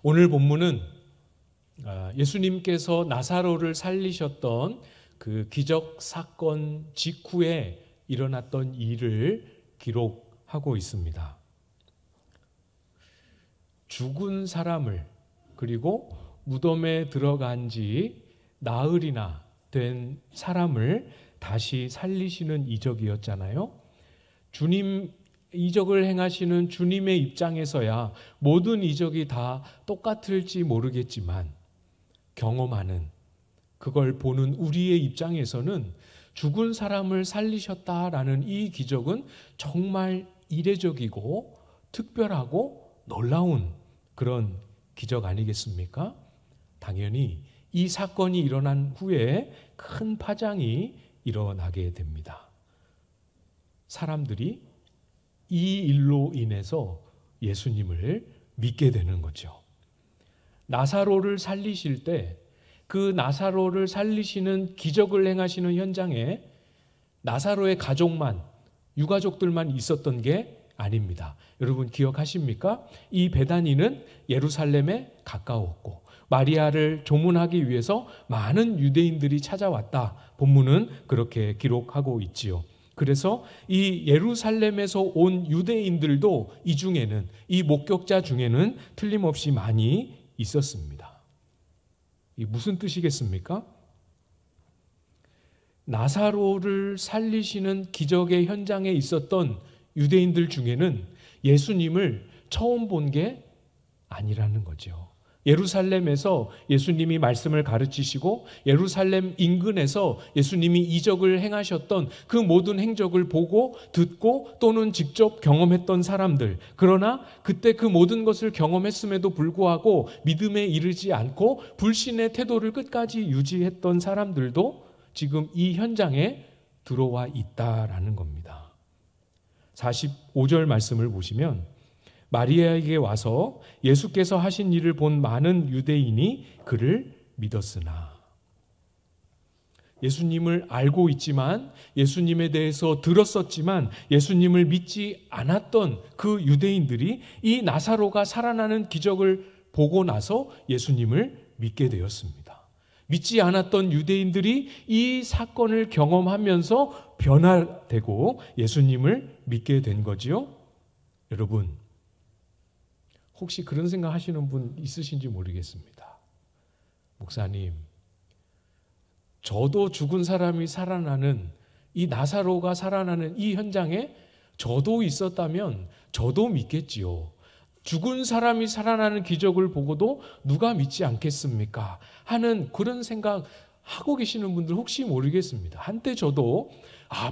오늘 본문은 예수님께서 나사로를 살리셨던 그 기적 사건 직후에 일어났던 일을 기록하고 있습니다. 죽은 사람을, 그리고 무덤에 들어간 지 나흘이나 된 사람을 다시 살리시는 이적이었잖아요. 주님, 이적을 행하시는 주님의 입장에서야 모든 이적이 다 똑같을지 모르겠지만, 경험하는, 그걸 보는 우리의 입장에서는 죽은 사람을 살리셨다라는 이 기적은 정말 이례적이고 특별하고 놀라운 그런 기적 아니겠습니까? 당연히 이 사건이 일어난 후에 큰 파장이 일어나게 됩니다. 사람들이 이 일로 인해서 예수님을 믿게 되는 거죠. 나사로를 살리실 때 그 나사로를 살리시는 기적을 행하시는 현장에 나사로의 가족만, 유가족들만 있었던 게 아닙니다. 여러분 기억하십니까? 이 베다니는 예루살렘에 가까웠고 마리아를 조문하기 위해서 많은 유대인들이 찾아왔다. 본문은 그렇게 기록하고 있지요. 그래서 이 예루살렘에서 온 유대인들도 이 중에는, 이 목격자 중에는 틀림없이 많이 있었습니다. 이 무슨 뜻이겠습니까? 나사로를 살리시는 기적의 현장에 있었던 유대인들 중에는 예수님을 처음 본 게 아니라는 거죠. 예루살렘에서 예수님이 말씀을 가르치시고 예루살렘 인근에서 예수님이 이적을 행하셨던 그 모든 행적을 보고 듣고 또는 직접 경험했던 사람들, 그러나 그때 그 모든 것을 경험했음에도 불구하고 믿음에 이르지 않고 불신의 태도를 끝까지 유지했던 사람들도 지금 이 현장에 들어와 있다라는 겁니다. 45절 말씀을 보시면 마리아에게 와서 예수께서 하신 일을 본 많은 유대인이 그를 믿었으나, 예수님을 알고 있지만, 예수님에 대해서 들었었지만 예수님을 믿지 않았던 그 유대인들이 이 나사로가 살아나는 기적을 보고 나서 예수님을 믿게 되었습니다. 믿지 않았던 유대인들이 이 사건을 경험하면서 변화되고 예수님을 믿게 된 거지요. 여러분, 혹시 그런 생각 하시는 분 있으신지 모르겠습니다. 목사님, 저도 죽은 사람이 살아나는, 이 나사로가 살아나는 이 현장에 저도 있었다면 저도 믿겠지요. 죽은 사람이 살아나는 기적을 보고도 누가 믿지 않겠습니까? 하는 그런 생각 하고 계시는 분들 혹시 모르겠습니다. 한때 저도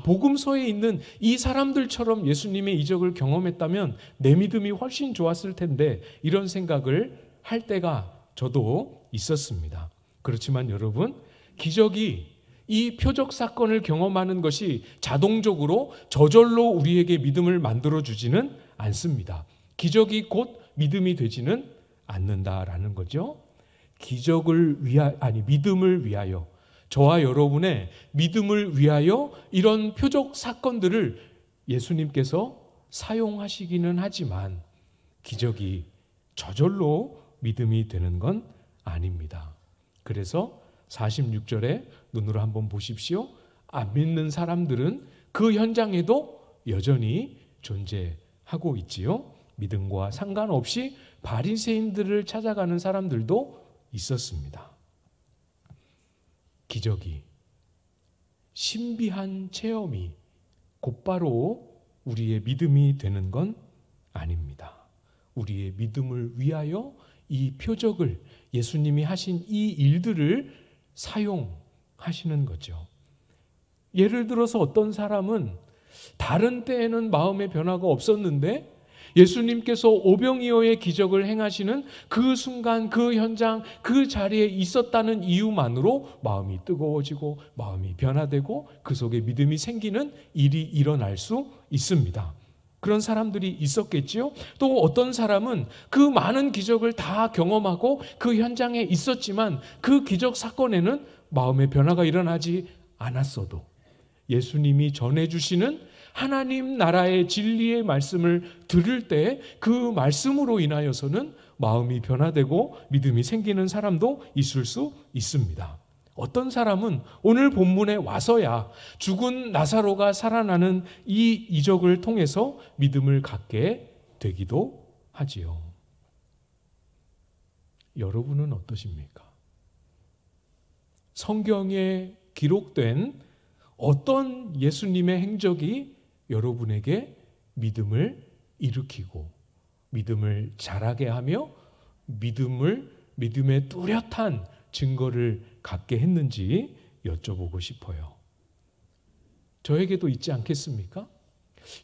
복음서에 있는 이 사람들처럼 예수님의 이적을 경험했다면 내 믿음이 훨씬 좋았을 텐데, 이런 생각을 할 때가 저도 있었습니다. 그렇지만 여러분, 기적이, 이 표적 사건을 경험하는 것이 자동적으로 저절로 우리에게 믿음을 만들어주지는 않습니다. 기적이 곧 믿음이 되지는 않는다라는 거죠. 믿음을 위하여, 저와 여러분의 믿음을 위하여 이런 표적 사건들을 예수님께서 사용하시기는 하지만 기적이 저절로 믿음이 되는 건 아닙니다. 그래서 46절에 눈으로 한번 보십시오. 안 믿는 사람들은 그 현장에도 여전히 존재하고 있지요. 믿음과 상관없이 바리새인들을 찾아가는 사람들도 있었습니다. 기적이, 신비한 체험이 곧바로 우리의 믿음이 되는 건 아닙니다. 우리의 믿음을 위하여 이 표적을, 예수님이 하신 이 일들을 사용하시는 거죠. 예를 들어서 어떤 사람은 다른 때에는 마음의 변화가 없었는데 예수님께서 오병이어의 기적을 행하시는 그 순간, 그 현장, 그 자리에 있었다는 이유만으로 마음이 뜨거워지고 마음이 변화되고 그 속에 믿음이 생기는 일이 일어날 수 있습니다. 그런 사람들이 있었겠지요. 또 어떤 사람은 그 많은 기적을 다 경험하고 그 현장에 있었지만 그 기적 사건에는 마음의 변화가 일어나지 않았어도 예수님이 전해주시는 하나님 나라의 진리의 말씀을 들을 때 그 말씀으로 인하여서는 마음이 변화되고 믿음이 생기는 사람도 있을 수 있습니다. 어떤 사람은 오늘 본문에 와서야 죽은 나사로가 살아나는 이 이적을 통해서 믿음을 갖게 되기도 하지요. 여러분은 어떠십니까? 성경에 기록된 어떤 예수님의 행적이 여러분에게 믿음을 일으키고 믿음을 자라게 하며 믿음의 뚜렷한 증거를 갖게 했는지 여쭤보고 싶어요. 저에게도 있지 않겠습니까?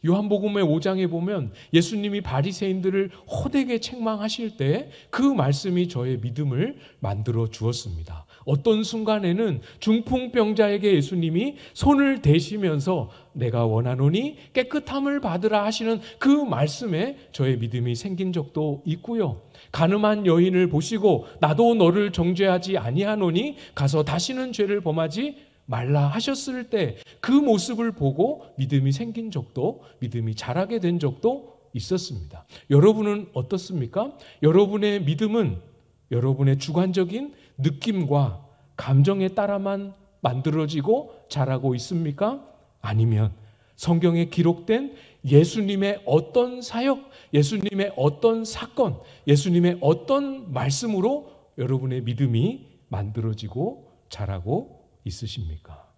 요한복음의 5장에 보면 예수님이 바리새인들을 호되게 책망하실 때 그 말씀이 저의 믿음을 만들어 주었습니다. 어떤 순간에는 중풍병자에게 예수님이 손을 대시면서 내가 원하노니 깨끗함을 받으라 하시는 그 말씀에 저의 믿음이 생긴 적도 있고요. 가늠한 여인을 보시고 나도 너를 정죄하지 아니하노니 가서 다시는 죄를 범하지 말라 하셨을 때 그 모습을 보고 믿음이 생긴 적도, 믿음이 자라게 된 적도 있었습니다. 여러분은 어떻습니까? 여러분의 믿음은 여러분의 주관적인 느낌과 감정에 따라만 만들어지고 자라고 있습니까? 아니면 성경에 기록된 예수님의 어떤 사역, 예수님의 어떤 사건, 예수님의 어떤 말씀으로 여러분의 믿음이 만들어지고 자라고 있으십니까?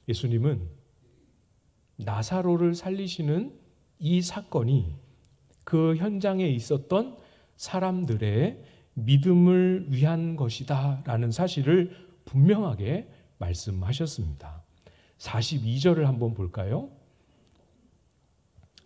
예수님은 나사로를 살리시는 이 사건이 그 현장에 있었던 사람들의 믿음을 위한 것이다 라는 사실을 분명하게 말씀하셨습니다. 42절을 한번 볼까요?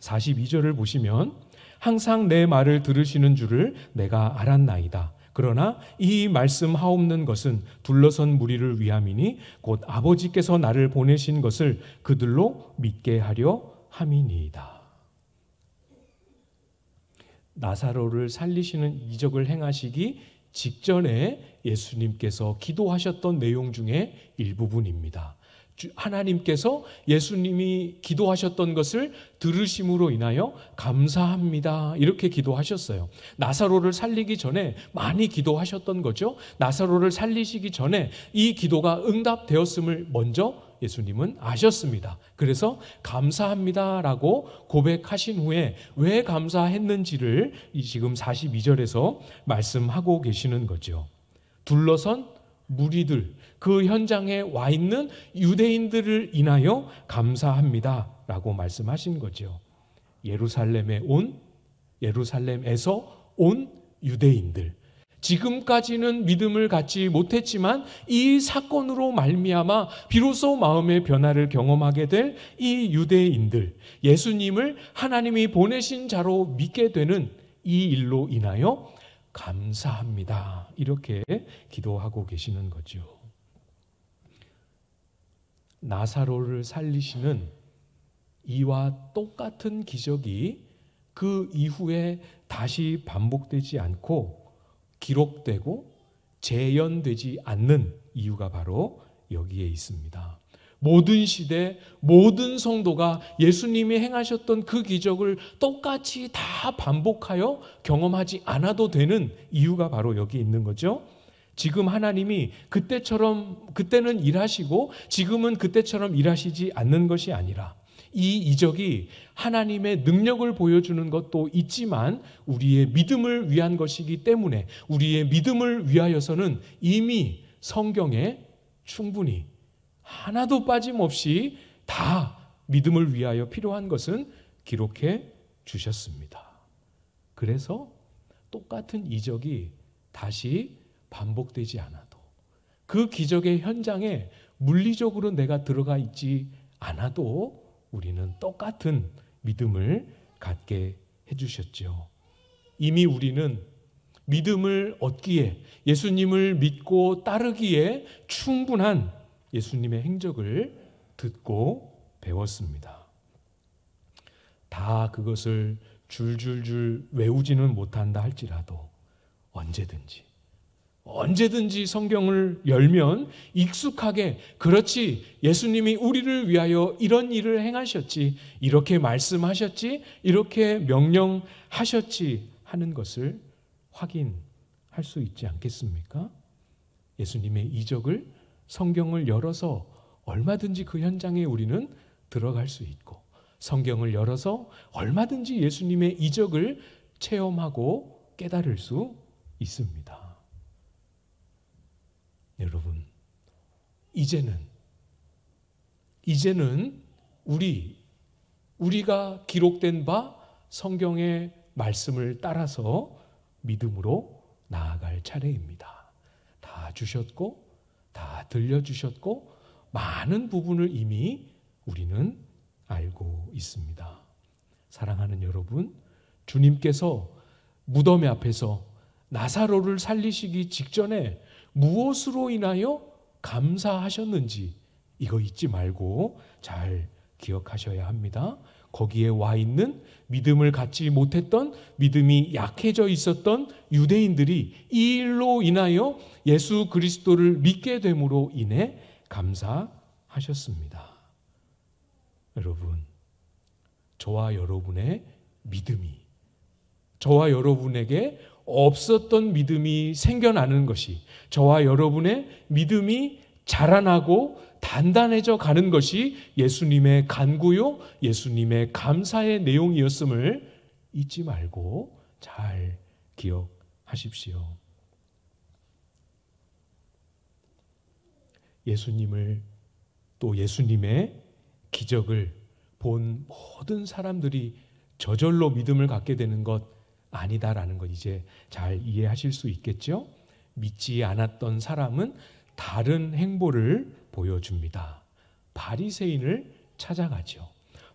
42절을 보시면 항상 내 말을 들으시는 줄을 내가 알았나이다. 그러나 이 말씀하옵는 것은 둘러선 무리를 위함이니 곧 아버지께서 나를 보내신 것을 그들로 믿게 하려 함이니이다. 나사로를 살리시는 이적을 행하시기 직전에 예수님께서 기도하셨던 내용 중에 일부분입니다. 하나님께서 예수님이 기도하셨던 것을 들으심으로 인하여 감사합니다. 이렇게 기도하셨어요. 나사로를 살리기 전에 많이 기도하셨던 거죠. 나사로를 살리시기 전에 이 기도가 응답되었음을 먼저 예수님은 아셨습니다. 그래서 감사합니다라고 고백하신 후에 왜 감사했는지를 지금 42절에서 말씀하고 계시는 거죠. 둘러선 무리들, 그 현장에 와 있는 유대인들을 인하여 감사합니다라고 말씀하신 거죠. 예루살렘에서 온 유대인들, 지금까지는 믿음을 갖지 못했지만 이 사건으로 말미암아 비로소 마음의 변화를 경험하게 될 이 유대인들, 예수님을 하나님이 보내신 자로 믿게 되는 이 일로 인하여 감사합니다. 이렇게 기도하고 계시는 거죠. 나사로를 살리시는 이와 똑같은 기적이 그 이후에 다시 반복되지 않고 기록되고 재현되지 않는 이유가 바로 여기에 있습니다. 모든 시대, 모든 성도가 예수님이 행하셨던 그 기적을 똑같이 다 반복하여 경험하지 않아도 되는 이유가 바로 여기 있는 거죠. 지금 하나님이 그때는 일하시고 지금은 그때처럼 일하시지 않는 것이 아니라 이 이적이 하나님의 능력을 보여주는 것도 있지만 우리의 믿음을 위한 것이기 때문에 우리의 믿음을 위하여서는 이미 성경에 충분히 하나도 빠짐없이 다 믿음을 위하여 필요한 것은 기록해 주셨습니다. 그래서 똑같은 이적이 다시 반복되지 않아도 그 기적의 현장에 물리적으로 내가 들어가 있지 않아도 우리는 똑같은 믿음을 갖게 해주셨죠. 이미 우리는 믿음을 얻기에 예수님을 믿고 따르기에 충분한 예수님의 행적을 듣고 배웠습니다. 다 그것을 줄줄줄 외우지는 못한다 할지라도 언제든지 언제든지 성경을 열면 익숙하게 그렇지, 예수님이 우리를 위하여 이런 일을 행하셨지, 이렇게 말씀하셨지, 이렇게 명령하셨지 하는 것을 확인할 수 있지 않겠습니까? 예수님의 이적을 성경을 열어서 얼마든지 그 현장에 우리는 들어갈 수 있고, 성경을 열어서 얼마든지 예수님의 이적을 체험하고 깨달을 수 있습니다. 여러분, 이제는 우리가 기록된 바 성경의 말씀을 따라서 믿음으로 나아갈 차례입니다. 다 주셨고, 다 들려주셨고, 많은 부분을 이미 우리는 알고 있습니다. 사랑하는 여러분, 주님께서 무덤 앞에서 나사로를 살리시기 직전에 무엇으로 인하여 감사하셨는지 이거 잊지 말고 잘 기억하셔야 합니다. 거기에 와 있는 믿음을 갖지 못했던, 믿음이 약해져 있었던 유대인들이 이 일로 인하여 예수 그리스도를 믿게 됨으로 인해 감사하셨습니다. 여러분, 저와 여러분의 믿음이, 저와 여러분에게 없었던 믿음이 생겨나는 것이, 저와 여러분의 믿음이 자라나고 단단해져 가는 것이 예수님의 간구요, 예수님의 감사의 내용이었음을 잊지 말고 잘 기억하십시오. 예수님을, 또 예수님의 기적을 본 모든 사람들이 저절로 믿음을 갖게 되는 것 아니다라는 것 이제 잘 이해하실 수 있겠죠? 믿지 않았던 사람은 다른 행보를 보여줍니다. 바리새인을 찾아가죠.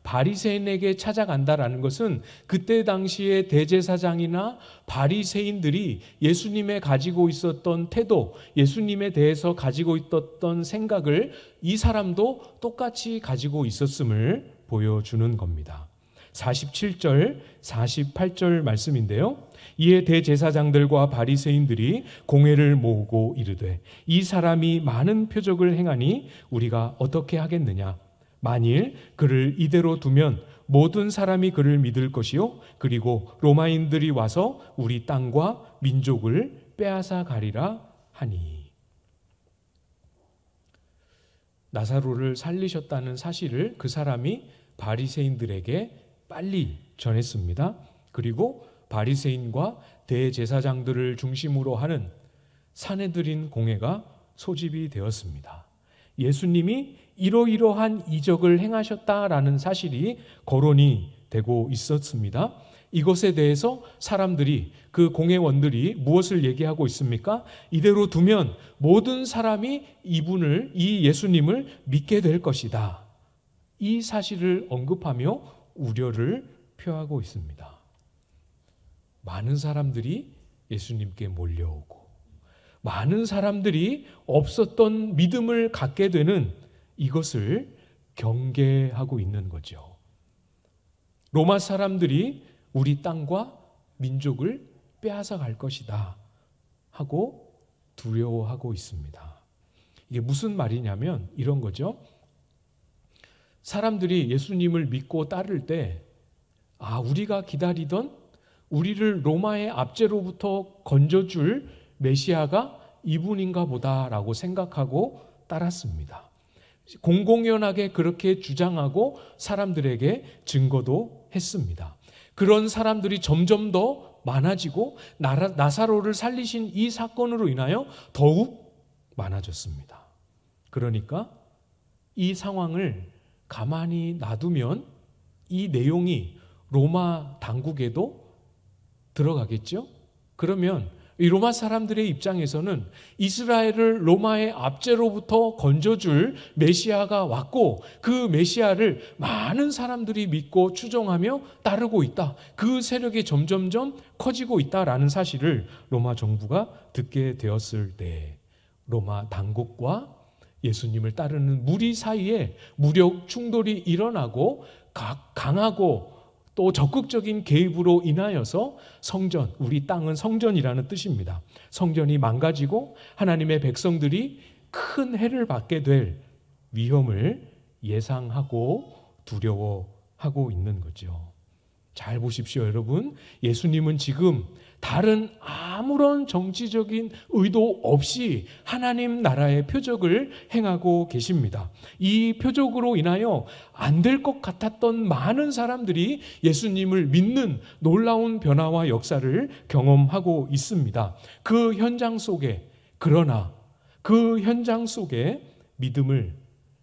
바리새인에게 찾아간다라는 것은 그때 당시에 대제사장이나 바리새인들이 예수님에 가지고 있었던 태도, 예수님에 대해서 가지고 있었던 생각을 이 사람도 똑같이 가지고 있었음을 보여주는 겁니다. 47절, 48절 말씀인데요. 이에 대제사장들과 바리새인들이 공회를 모으고 이르되 이 사람이 많은 표적을 행하니 우리가 어떻게 하겠느냐? 만일 그를 이대로 두면 모든 사람이 그를 믿을 것이요, 그리고 로마인들이 와서 우리 땅과 민족을 빼앗아 가리라 하니. 나사로를 살리셨다는 사실을 그 사람이 바리새인들에게 빨리 전했습니다. 그리고 바리새인과 대제사장들을 중심으로 하는 산헤드린 공회가 소집이 되었습니다. 예수님이 이러이러한 이적을 행하셨다라는 사실이 거론이 되고 있었습니다. 이것에 대해서 사람들이, 그 공회원들이 무엇을 얘기하고 있습니까? 이대로 두면 모든 사람이 이 예수님을 믿게 될 것이다. 이 사실을 언급하며 우려를 표하고 있습니다. 많은 사람들이 예수님께 몰려오고, 많은 사람들이 없었던 믿음을 갖게 되는 이것을 경계하고 있는 거죠. 로마 사람들이 우리 땅과 민족을 빼앗아 갈 것이다 하고 두려워하고 있습니다. 이게 무슨 말이냐면 이런 거죠. 사람들이 예수님을 믿고 따를 때, 우리가 기다리던, 우리를 로마의 압제로부터 건져줄 메시아가 이분인가 보다라고 생각하고 따랐습니다. 공공연하게 그렇게 주장하고 사람들에게 증거도 했습니다. 그런 사람들이 점점 더 많아지고 나사로를 살리신 이 사건으로 인하여 더욱 많아졌습니다. 그러니까 이 상황을 가만히 놔두면 이 내용이 로마 당국에도 들어가겠죠? 그러면 이 로마 사람들의 입장에서는 이스라엘을 로마의 압제로부터 건져줄 메시아가 왔고, 그 메시아를 많은 사람들이 믿고 추종하며 따르고 있다. 그 세력이 점점점 커지고 있다라는 사실을 로마 정부가 듣게 되었을 때, 로마 당국과 예수님을 따르는 무리 사이에 무력 충돌이 일어나고 강하고 또 적극적인 개입으로 인하여서 성전, 우리 땅은 성전이라는 뜻입니다. 성전이 망가지고 하나님의 백성들이 큰 해를 받게 될 위험을 예상하고 두려워하고 있는 거죠. 잘 보십시오, 여러분. 예수님은 지금 다른 아무런 정치적인 의도 없이 하나님 나라의 표적을 행하고 계십니다. 이 표적으로 인하여 안 될 것 같았던 많은 사람들이 예수님을 믿는 놀라운 변화와 역사를 경험하고 있습니다. 그 현장 속에, 그러나 그 현장 속에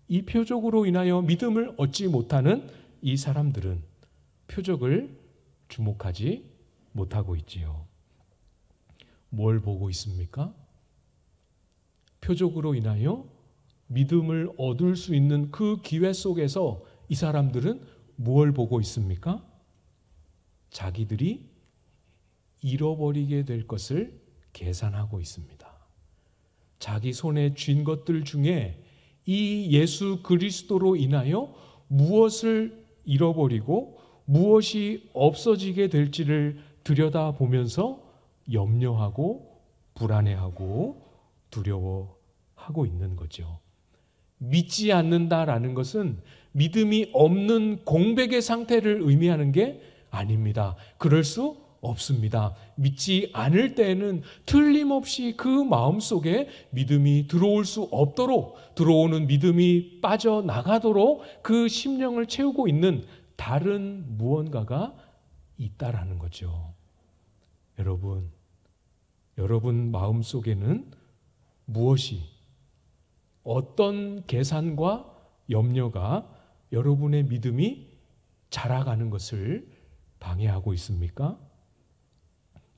이 표적으로 인하여 믿음을 얻지 못하는 이 사람들은 표적을 주목하지 못하고 있지요. 뭘 보고 있습니까? 표적으로 인하여 믿음을 얻을 수 있는 그 기회 속에서 이 사람들은 뭘 보고 있습니까? 자기들이 잃어버리게 될 것을 계산하고 있습니다. 자기 손에 쥔 것들 중에 이 예수 그리스도로 인하여 무엇을 잃어버리고 무엇이 없어지게 될지를 들여다보면서 염려하고 불안해하고 두려워하고 있는 거죠. 믿지 않는다라는 것은 믿음이 없는 공백의 상태를 의미하는 게 아닙니다. 그럴 수 없습니다. 믿지 않을 때에는 틀림없이 그 마음속에 믿음이 들어올 수 없도록, 들어오는 믿음이 빠져나가도록 그 심령을 채우고 있는 다른 무언가가 있다라는 거죠. 여러분 마음속에는 무엇이, 어떤 계산과 염려가 여러분의 믿음이 자라가는 것을 방해하고 있습니까?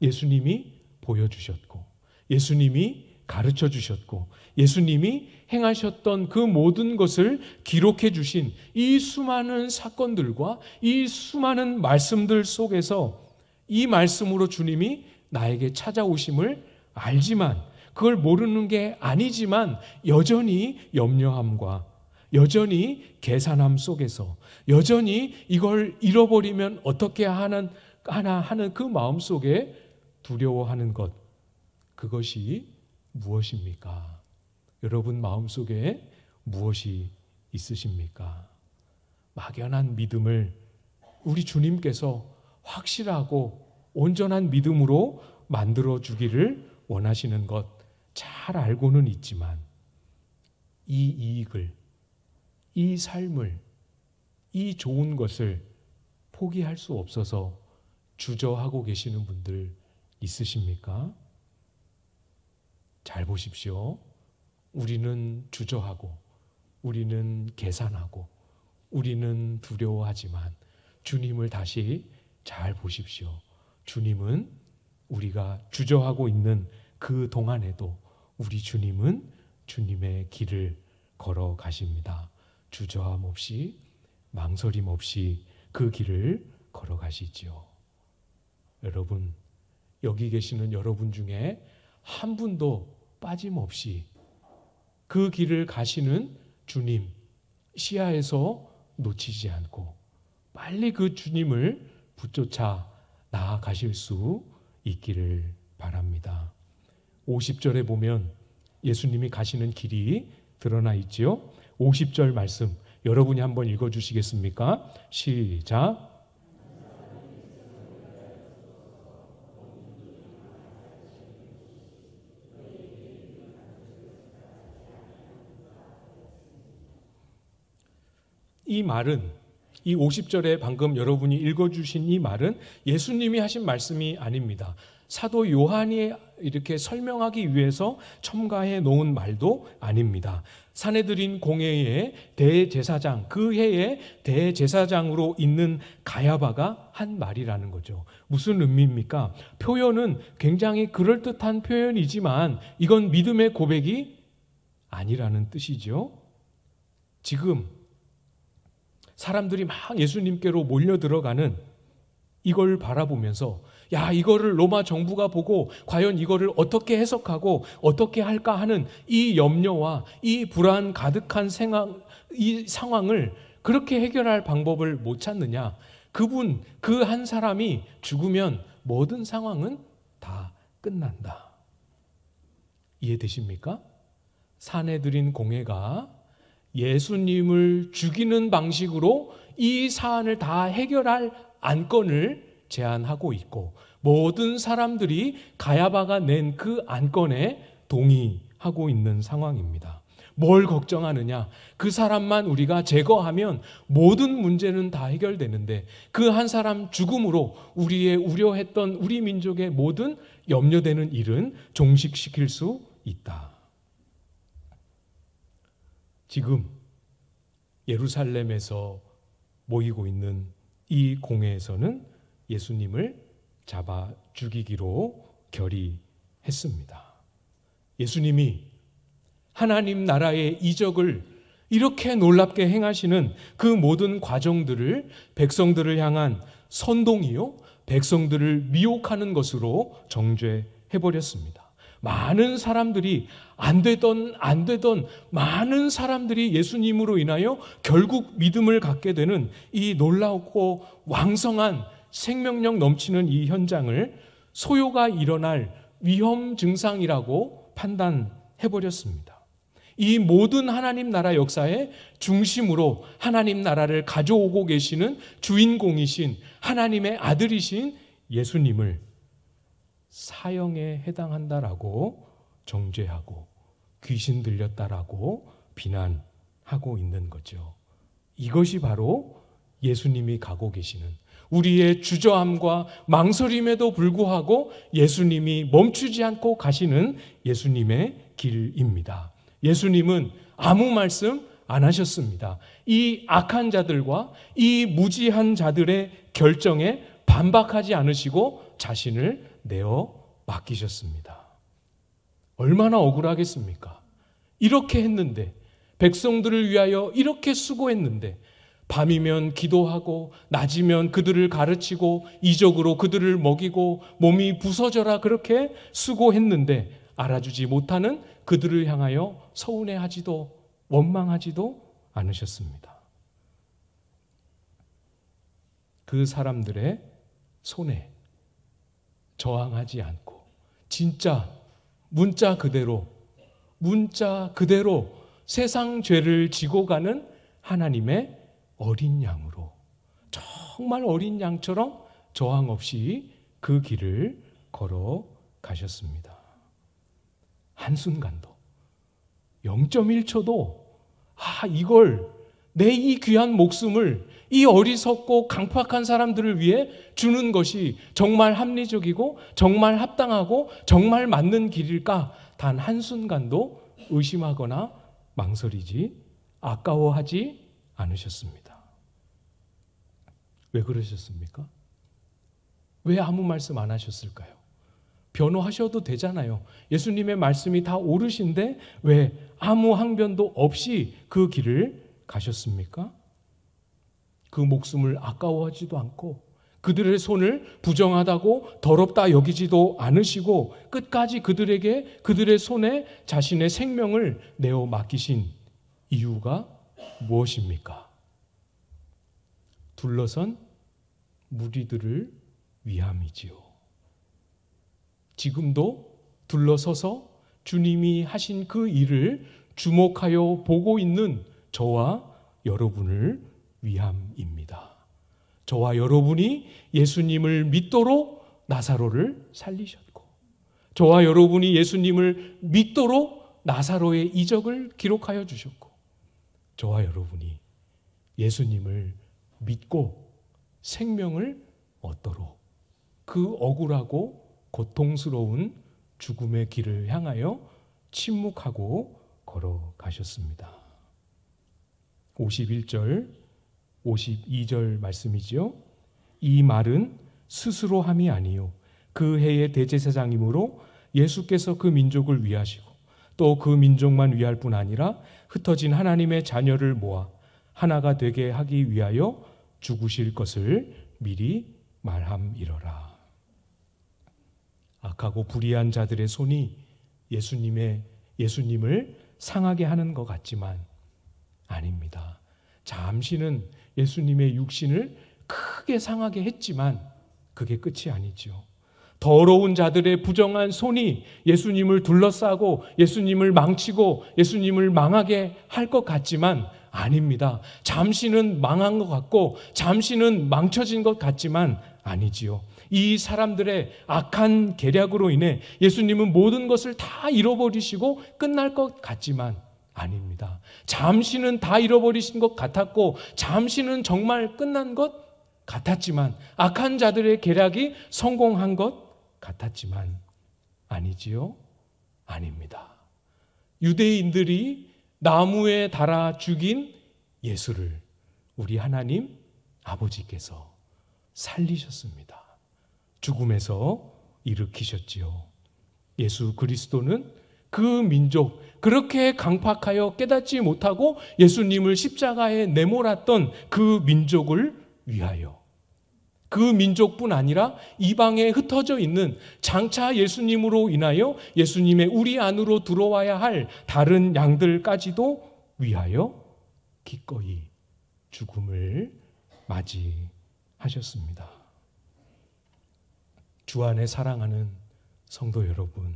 예수님이 보여주셨고, 예수님이 가르쳐 주셨고, 예수님이 행하셨던 그 모든 것을 기록해 주신 이 수많은 사건들과 이 수많은 말씀들 속에서 이 말씀으로 주님이 나에게 찾아오심을 알지만, 그걸 모르는 게 아니지만 여전히 염려함과 여전히 계산함 속에서 여전히 이걸 잃어버리면 어떻게 하나 하는 그 마음속에 두려워하는 것, 그것이 무엇입니까? 여러분 마음속에 무엇이 있으십니까? 막연한 믿음을 우리 주님께서 확실하고 온전한 믿음으로 만들어 주기를 원하시는 것 잘 알고는 있지만 이 이익을, 이 삶을, 이 좋은 것을 포기할 수 없어서 주저하고 계시는 분들 있으십니까? 잘 보십시오. 우리는 주저하고, 우리는 계산하고, 우리는 두려워하지만 주님을 다시 잘 보십시오. 주님은 우리가 주저하고 있는 그 동안에도 우리 주님은 주님의 길을 걸어 가십니다. 주저함 없이, 망설임 없이 그 길을 걸어 가시지요. 여러분, 여기 계시는 여러분 중에 한 분도 빠짐없이 그 길을 가시는 주님 시야에서 놓치지 않고 빨리 그 주님을 붙쫓아 나아가실 수 있기를 바랍니다. 50절에 보면 예수님이 가시는 길이 드러나 있지요. 50절 말씀 여러분이 한번 읽어주시겠습니까? 시작. 이 말은, 이 50절에 방금 여러분이 읽어주신 이 말은 예수님이 하신 말씀이 아닙니다. 사도 요한이 이렇게 설명하기 위해서 첨가해 놓은 말도 아닙니다. 사내들인 공회의 대제사장, 그 해의 대제사장으로 있는 가야바가 한 말이라는 거죠. 무슨 의미입니까? 표현은 굉장히 그럴듯한 표현이지만 이건 믿음의 고백이 아니라는 뜻이죠. 지금 사람들이 막 예수님께로 몰려 들어가는 이걸 바라보면서 야, 이거를 로마 정부가 보고 과연 이거를 어떻게 해석하고 어떻게 할까 하는 이 염려와 이 불안 가득한 이 상황을 그렇게 해결할 방법을 못 찾느냐. 그분, 그 한 사람이 죽으면 모든 상황은 다 끝난다. 이해되십니까? 사내들인 공회가 예수님을 죽이는 방식으로 이 사안을 다 해결할 안건을 제안하고 있고, 모든 사람들이 가야바가 낸 그 안건에 동의하고 있는 상황입니다. 뭘 걱정하느냐? 그 사람만 우리가 제거하면 모든 문제는 다 해결되는데, 그 한 사람 죽음으로 우리의 우려했던 우리 민족의 모든 염려되는 일은 종식시킬 수 있다. 지금 예루살렘에서 모이고 있는 이 공회에서는 예수님을 잡아 죽이기로 결의했습니다. 예수님이 하나님 나라의 이적을 이렇게 놀랍게 행하시는 그 모든 과정들을 백성들을 향한 선동이요, 백성들을 미혹하는 것으로 정죄해버렸습니다. 많은 사람들이 안 되던 많은 사람들이 예수님으로 인하여 결국 믿음을 갖게 되는 이 놀랍고 왕성한 생명력 넘치는 이 현장을 소요가 일어날 위험 증상이라고 판단해버렸습니다. 이 모든 하나님 나라 역사의 중심으로 하나님 나라를 가져오고 계시는 주인공이신 하나님의 아들이신 예수님을 사형에 해당한다라고 정죄하고 귀신 들렸다라고 비난하고 있는 거죠. 이것이 바로 예수님이 가고 계시는, 우리의 주저함과 망설임에도 불구하고 예수님이 멈추지 않고 가시는 예수님의 길입니다. 예수님은 아무 말씀 안 하셨습니다. 이 악한 자들과 이 무지한 자들의 결정에 반박하지 않으시고 자신을 내어 맡기셨습니다. 얼마나 억울하겠습니까? 이렇게 했는데, 백성들을 위하여 이렇게 수고했는데, 밤이면 기도하고 낮이면 그들을 가르치고 이적으로 그들을 먹이고 몸이 부서져라 그렇게 수고했는데 알아주지 못하는 그들을 향하여 서운해하지도 원망하지도 않으셨습니다. 그 사람들의 손에 저항하지 않고 진짜 문자 그대로 세상 죄를 지고 가는 하나님의 어린 양으로, 정말 어린 양처럼 저항 없이 그 길을 걸어가셨습니다. 한순간도 0.1초도 이걸 내 이 귀한 목숨을 이 어리석고 강팍한 사람들을 위해 주는 것이 정말 합리적이고 정말 합당하고 정말 맞는 길일까? 단 한순간도 의심하거나 망설이지, 아까워하지 않으셨습니다. 왜 그러셨습니까? 왜 아무 말씀 안 하셨을까요? 변호하셔도 되잖아요. 예수님의 말씀이 다 옳으신데 왜 아무 항변도 없이 그 길을 가셨습니까? 그 목숨을 아까워하지도 않고 그들의 손을 부정하다고 더럽다 여기지도 않으시고 끝까지 그들의 손에 자신의 생명을 내어 맡기신 이유가 무엇입니까? 둘러선 무리들을 위함이지요. 지금도 둘러서서 주님이 하신 그 일을 주목하여 보고 있는 저와 여러분을 위함입니다. 저와 여러분이 예수님을 믿도록 나사로를 살리셨고, 저와 여러분이 예수님을 믿도록 나사로의 이적을 기록하여 주셨고, 저와 여러분이 예수님을 믿고 생명을 얻도록 그 억울하고 고통스러운 죽음의 길을 향하여 침묵하고 걸어가셨습니다. 51절, 52절 말씀이지요. 이 말은 스스로 함이 아니요 그 해의 대제사장이므로 예수께서 그 민족을 위하시고 또 그 민족만 위할 뿐 아니라 흩어진 하나님의 자녀를 모아 하나가 되게 하기 위하여 죽으실 것을 미리 말함이러라. 악하고 불의한 자들의 손이 예수님을 상하게 하는 것 같지만 아닙니다. 잠시는 예수님의 육신을 크게 상하게 했지만 그게 끝이 아니죠. 더러운 자들의 부정한 손이 예수님을 둘러싸고 예수님을 망치고 예수님을 망하게 할 것 같지만 아닙니다. 잠시는 망한 것 같고 잠시는 망쳐진 것 같지만 아니지요. 이 사람들의 악한 계략으로 인해 예수님은 모든 것을 다 잃어버리시고 끝날 것 같지만 아닙니다. 잠시는 다 잃어버리신 것 같았고 잠시는 정말 끝난 것 같았지만, 악한 자들의 계략이 성공한 것 같았지만 아니지요. 아닙니다. 유대인들이 나무에 달아 죽인 예수를 우리 하나님 아버지께서 살리셨습니다. 죽음에서 일으키셨지요. 예수 그리스도는 그 민족, 그렇게 강팍하여 깨닫지 못하고 예수님을 십자가에 내몰았던 그 민족을 위하여, 그 민족뿐 아니라 이방에 흩어져 있는 장차 예수님으로 인하여 예수님의 우리 안으로 들어와야 할 다른 양들까지도 위하여 기꺼이 죽음을 맞이하셨습니다. 주 안에 사랑하는 성도 여러분,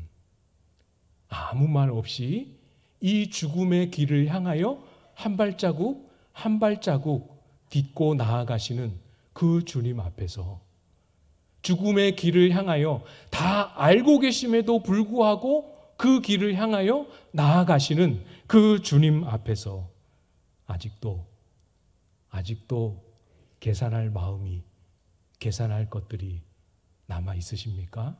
아무 말 없이 이 죽음의 길을 향하여 한 발자국 한 발자국 딛고 나아가시는 그 주님 앞에서, 죽음의 길을 향하여 다 알고 계심에도 불구하고 그 길을 향하여 나아가시는 그 주님 앞에서 아직도 계산할 마음이, 계산할 것들이 남아 있으십니까?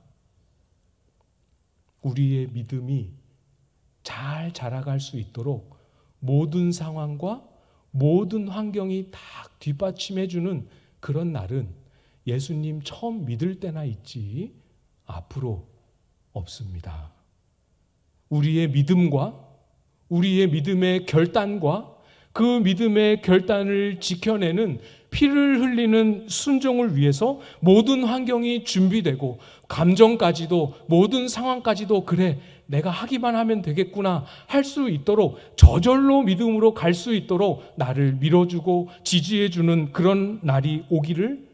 우리의 믿음이 잘 자라갈 수 있도록 모든 상황과 모든 환경이 다 뒷받침해주는 그런 날은 예수님 처음 믿을 때나 있지 앞으로 없습니다. 우리의 믿음과 우리의 믿음의 결단과 그 믿음의 결단을 지켜내는 피를 흘리는 순종을 위해서 모든 환경이 준비되고 감정까지도, 모든 상황까지도 그래 내가 하기만 하면 되겠구나 할 수 있도록, 저절로 믿음으로 갈 수 있도록 나를 밀어주고 지지해주는 그런 날이 오기를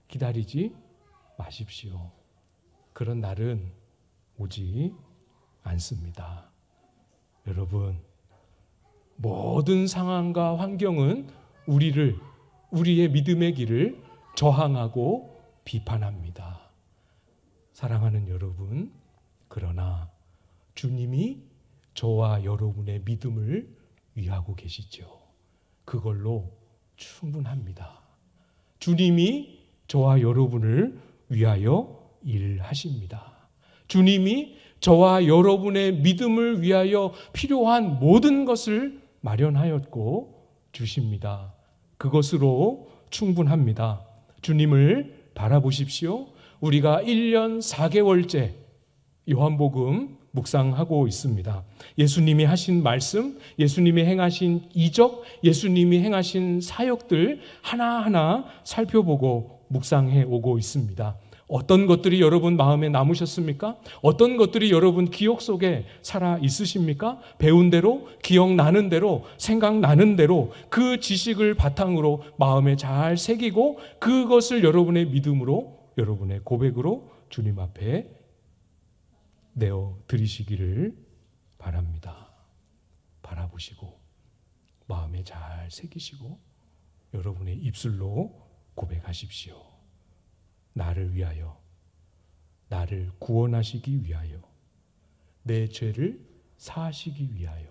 기다리지 마십시오. 그런 날은 오지 않습니다. 여러분, 모든 상황과 환경은 우리의 믿음의 길을 저항하고 비판합니다. 사랑하는 여러분, 그러나 주님이 저와 여러분의 믿음을 위하고 계시죠. 그걸로 충분합니다. 주님이 저와 여러분을 위하여 일하십니다. 주님이 저와 여러분의 믿음을 위하여 필요한 모든 것을 마련하였고 주십니다. 그것으로 충분합니다. 주님을 바라보십시오. 우리가 1년 4개월째 요한복음 묵상하고 있습니다. 예수님이 하신 말씀, 예수님이 행하신 이적, 예수님이 행하신 사역들 하나하나 살펴보고 묵상해 오고 있습니다. 어떤 것들이 여러분 마음에 남으셨습니까? 어떤 것들이 여러분 기억 속에 살아 있으십니까? 배운 대로, 기억나는 대로, 생각나는 대로 그 지식을 바탕으로 마음에 잘 새기고 그것을 여러분의 믿음으로, 여러분의 고백으로 주님 앞에 내어 드리시기를 바랍니다. 바라보시고 마음에 잘 새기시고 여러분의 입술로 고백하십시오. 나를 위하여, 나를 구원하시기 위하여, 내 죄를 사하시기 위하여,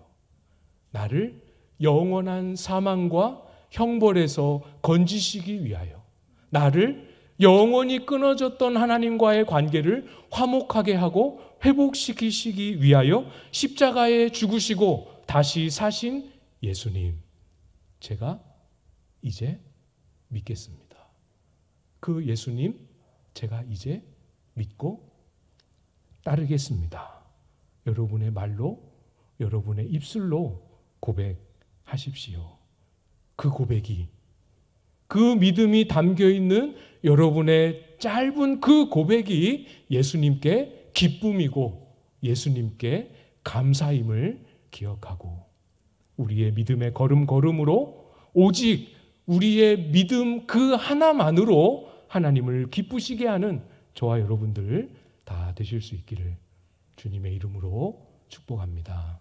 나를 영원한 사망과 형벌에서 건지시기 위하여, 나를 영원히 끊어졌던 하나님과의 관계를 화목하게 하고 회복시키시기 위하여 십자가에 죽으시고 다시 사신 예수님, 제가 이제 믿겠습니다. 그 예수님, 제가 이제 믿고 따르겠습니다. 여러분의 말로, 여러분의 입술로 고백하십시오. 그 고백이, 그 믿음이 담겨있는 여러분의 짧은 그 고백이 예수님께 기쁨이고 예수님께 감사임을 기억하고 우리의 믿음의 걸음걸음으로 오직 우리의 믿음 그 하나만으로 하나님을 기쁘시게 하는 저와 여러분들 다 되실 수 있기를 주님의 이름으로 축복합니다.